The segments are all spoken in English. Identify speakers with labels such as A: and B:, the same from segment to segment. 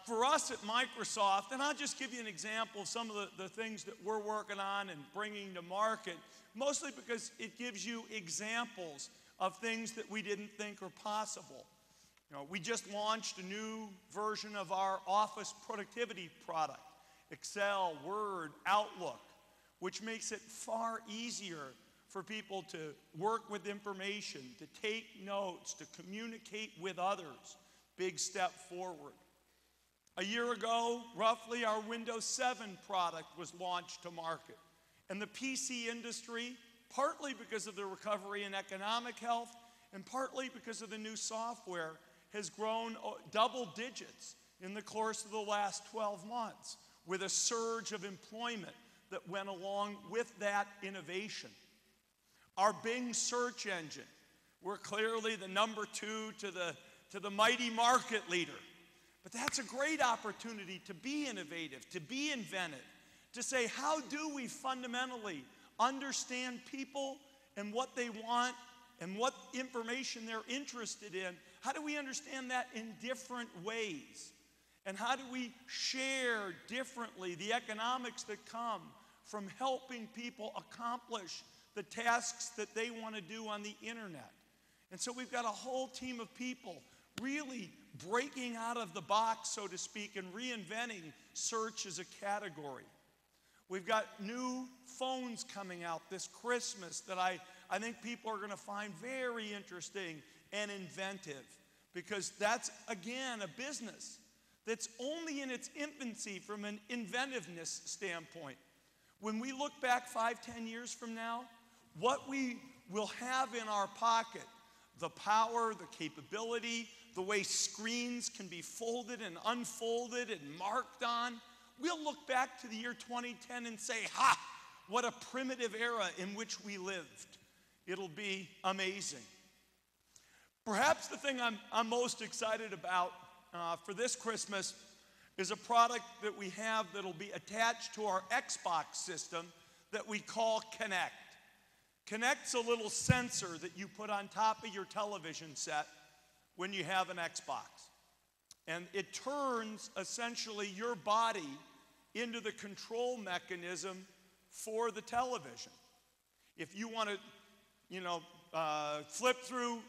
A: For us at Microsoft, and I'll just give you an example of some of the things that we're working on and bringing to market, mostly because it gives you examples of things that we didn't think are possible. You know, we just launched a new version of our office productivity product, Excel, Word, Outlook, which makes it far easier for people to work with information, to take notes, to communicate with others. Big step forward. A year ago, roughly, our Windows 7 product was launched to market. And the PC industry, partly because of the recovery in economic health, and partly because of the new software, has grown double digits in the course of the last 12 months, with a surge of employment that went along with that innovation. Our Bing search engine, we're clearly the number 2 to the mighty market leader. But that's a great opportunity to be innovative, to be inventive, to say, how do we fundamentally understand people and what they want and what information they're interested in? How do we understand that in different ways? And how do we share differently the economics that come from helping people accomplish the tasks that they want to do on the internet? And so we've got a whole team of people really breaking out of the box, so to speak, and reinventing search as a category. We've got new phones coming out this Christmas that I think people are going to find very interesting and inventive, because that's, again, a business that's only in its infancy from an inventiveness standpoint. When we look back 5-10 years from now, what we will have in our pocket, the power, the capability, the way screens can be folded and unfolded and marked on, we'll look back to the year 2010 and say, ha, what a primitive era in which we lived. It'll be amazing. Perhaps the thing I'm most excited about for this Christmas is a product that we have that'll be attached to our Xbox system that we call Connect. Connect's a little sensor that you put on top of your television set when you have an Xbox. And it turns essentially your body into the control mechanism for the television. If you want to, flip through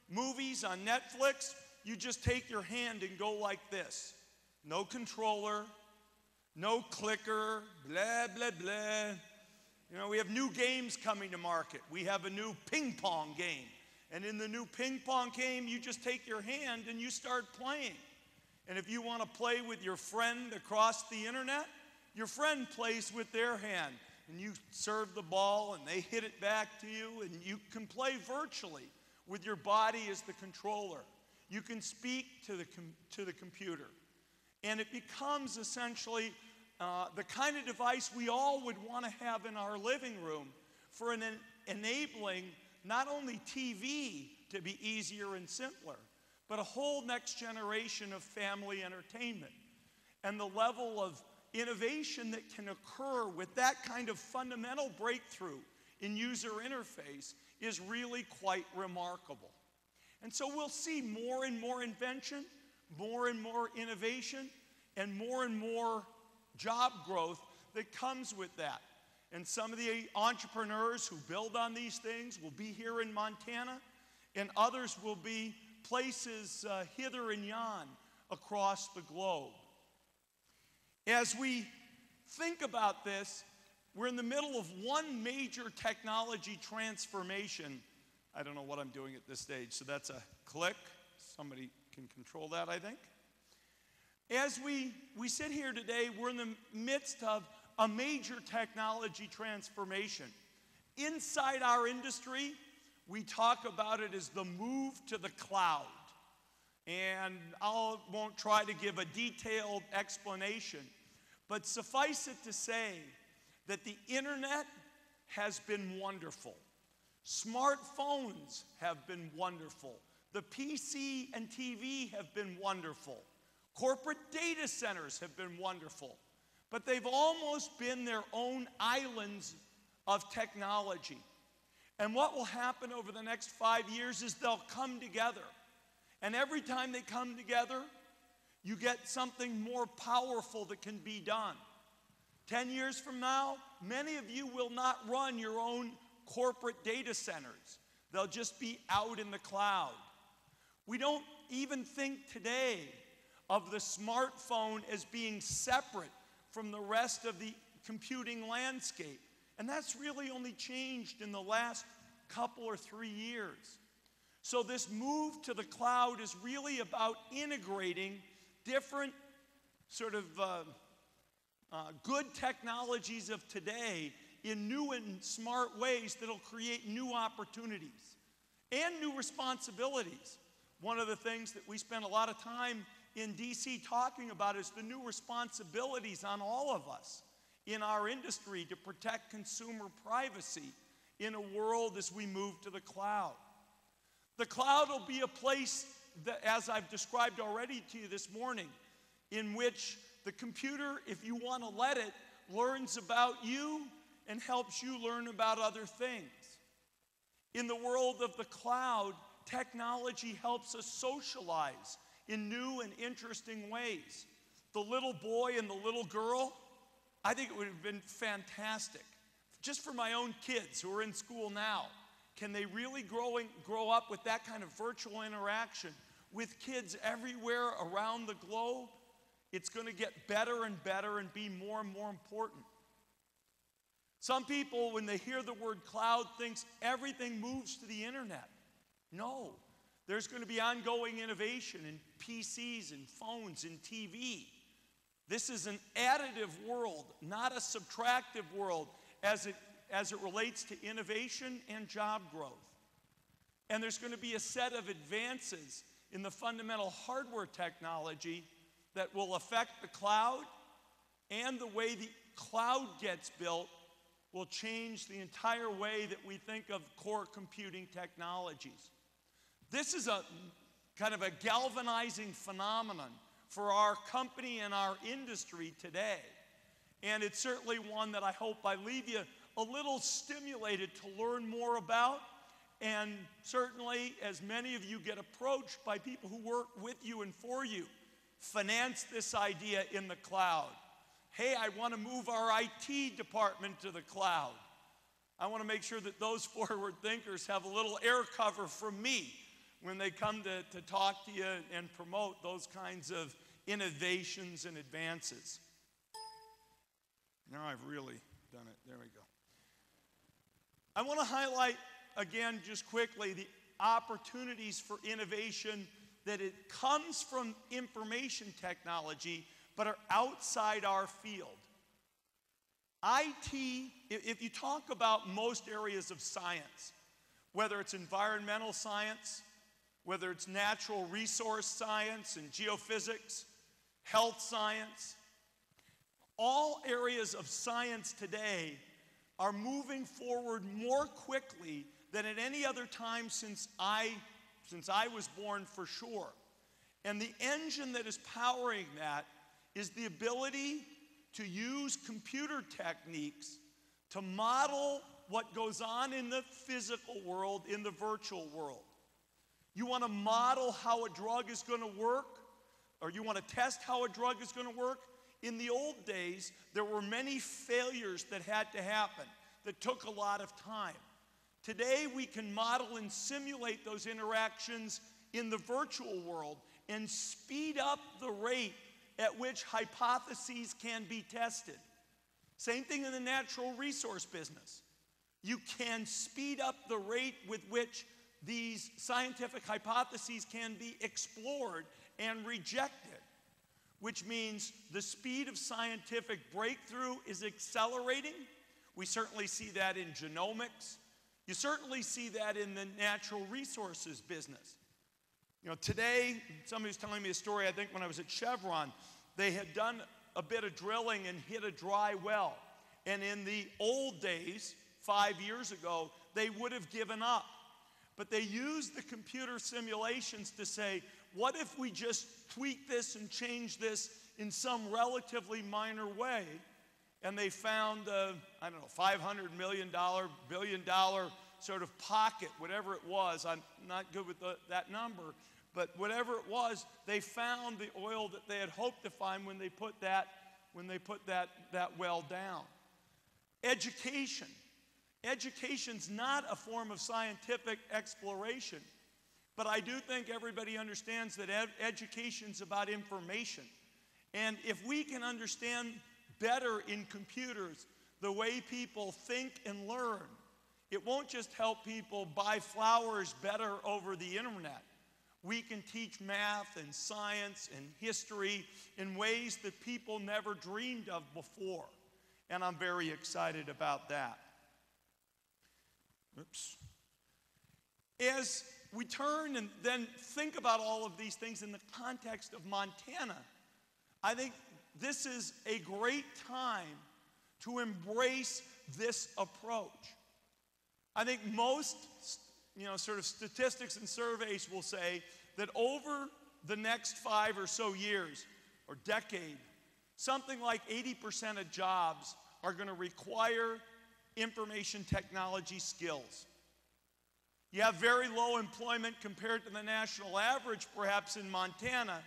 A: movies on Netflix, you just take your hand and go like this. No controller, no clicker, blah, blah, blah. You know, we have new games coming to market. We have a new ping pong game. And in the new ping pong game, you just take your hand and you start playing. And if you want to play with your friend across the internet, your friend plays with their hand. And you serve the ball and they hit it back to you, and you can play virtually with your body as the controller. You can speak to the computer. And it becomes essentially the kind of device we all would want to have in our living room for enabling not only TV to be easier and simpler, but a whole next generation of family entertainment. And the level of innovation that can occur with that kind of fundamental breakthrough in user interface is really quite remarkable. And so we'll see more and more invention, more and more innovation, and more job growth that comes with that. And some of the entrepreneurs who build on these things will be here in Montana, and others will be places hither and yon across the globe. As we think about this, we're in the middle of one major technology transformation. I don't know what I'm doing at this stage, so that's a click. Somebody can control that, I think. As we sit here today, we're in the midst of a major technology transformation. Inside our industry, we talk about it as the move to the cloud. And I won't try to give a detailed explanation, but suffice it to say that the internet has been wonderful. Smartphones have been wonderful. The PC and TV have been wonderful. Corporate data centers have been wonderful. But they've almost been their own islands of technology. And what will happen over the next 5 years is they'll come together. And every time they come together, You get something more powerful that can be done. 10 years from now, many of you will not run your own corporate data centers. They'll just be out in the cloud. We don't even think today of the smartphone as being separate from the rest of the computing landscape. And that's really only changed in the last couple or 3 years. So this move to the cloud is really about integrating different sort of good technologies of today in new and smart ways that'll create new opportunities and new responsibilities. One of the things that we spend a lot of time in DC talking about is the new responsibilities on all of us in our industry to protect consumer privacy in a world as we move to the cloud. The cloud will be a place that, as I've described already to you this morning, in which the computer, if you want to let it, learns about you and helps you learn about other things. In the world of the cloud, technology helps us socialize in new and interesting ways. The little boy and the little girl, I think it would have been fantastic. Just for my own kids who are in school now, can they really grow up with that kind of virtual interaction with kids everywhere around the globe? It's going to get better and better and be more and more important. Some people, when they hear the word cloud, thinks everything moves to the internet. No, there's going to be ongoing innovation in PCs and phones and TV. This is an additive world, not a subtractive world as it relates to innovation and job growth. And there's going to be a set of advances in the fundamental hardware technology that will affect the cloud, and the way the cloud gets built will change the entire way that we think of core computing technologies. This is a kind of a galvanizing phenomenon for our company and our industry today. And it's certainly one that I hope I leave you a little stimulated to learn more about. And certainly, as many of you get approached by people who work with you and for you, finance this idea in the cloud. Hey, I want to move our IT department to the cloud. I want to make sure that those forward thinkers have a little air cover from me when they come to talk to you and promote those kinds of innovations and advances. Now I've really done it. There we go. I want to highlight again just quickly the opportunities for innovation that it comes from information technology but are outside our field. IT, if you talk about most areas of science, whether it's environmental science, whether it's natural resource science and geophysics, health science, all areas of science today are moving forward more quickly than at any other time since I was born, for sure. And the engine that is powering that is the ability to use computer techniques to model what goes on in the physical world, in the virtual world. You want to model how a drug is going to work, or you want to test how a drug is going to work? In the old days, there were many failures that had to happen that took a lot of time. Today, we can model and simulate those interactions in the virtual world and speed up the rate at which hypotheses can be tested. Same thing in the natural resource business. You can speed up the rate with which these scientific hypotheses can be explored and rejected, which means the speed of scientific breakthrough is accelerating. We certainly see that in genomics. You certainly see that in the natural resources business. You know, today, somebody was telling me a story, I think when I was at Chevron, they had done a bit of drilling and hit a dry well. And in the old days, 5 years ago, they would have given up. But they used the computer simulations to say, what if we just tweak this and change this in some relatively minor way? And they found, I don't know, $500 million, billion-dollar sort of pocket, whatever it was. I'm not good with that number. but whatever it was, they found the oil that they had hoped to find when they put that well down. Education. Education's not a form of scientific exploration, but I do think everybody understands that education's about information. And if we can understand better in computers the way people think and learn, it won't just help people buy flowers better over the internet. We can teach math and science and history in ways that people never dreamed of before. And I'm very excited about that. Oops. As we turn and then think about all of these things in the context of Montana, I think this is a great time to embrace this approach. I think most, sort of statistics and surveys will say that over the next 5 or so years or decade, something like 80% of jobs are going to require information technology skills. You have very low employment compared to the national average, perhaps in Montana,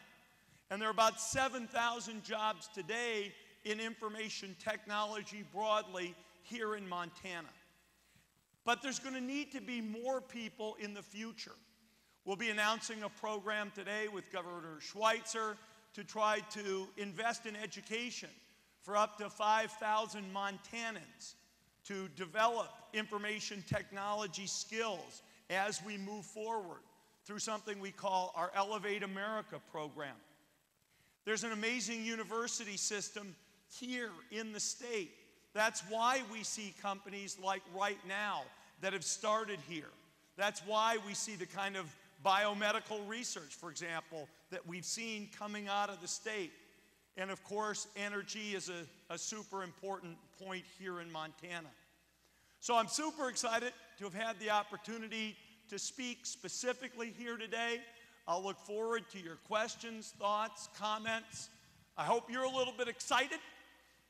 A: and there are about 7,000 jobs today in information technology broadly here in Montana. But there's going to need to be more people in the future. We'll be announcing a program today with Governor Schweitzer to try to invest in education for up to 5,000 Montanans to develop information technology skills as we move forward through something we call our Elevate America program. There's an amazing university system here in the state. That's why we see companies like Right Now that have started here. That's why we see the kind of biomedical research, for example, that we've seen coming out of the state. And of course, energy is a super important point here in Montana. So I'm super excited to have had the opportunity to speak specifically here today. I'll look forward to your questions, thoughts, comments. I hope you're a little bit excited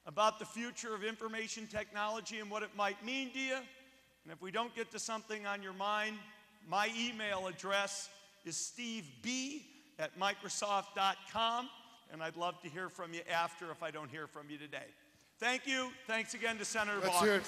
A: about the future of information technology and what it might mean to you. And if we don't get to something on your mind, my email address is steveb@microsoft.com, and I'd love to hear from you after if I don't hear from you today. Thank you. Thanks again to Senator Ballmer.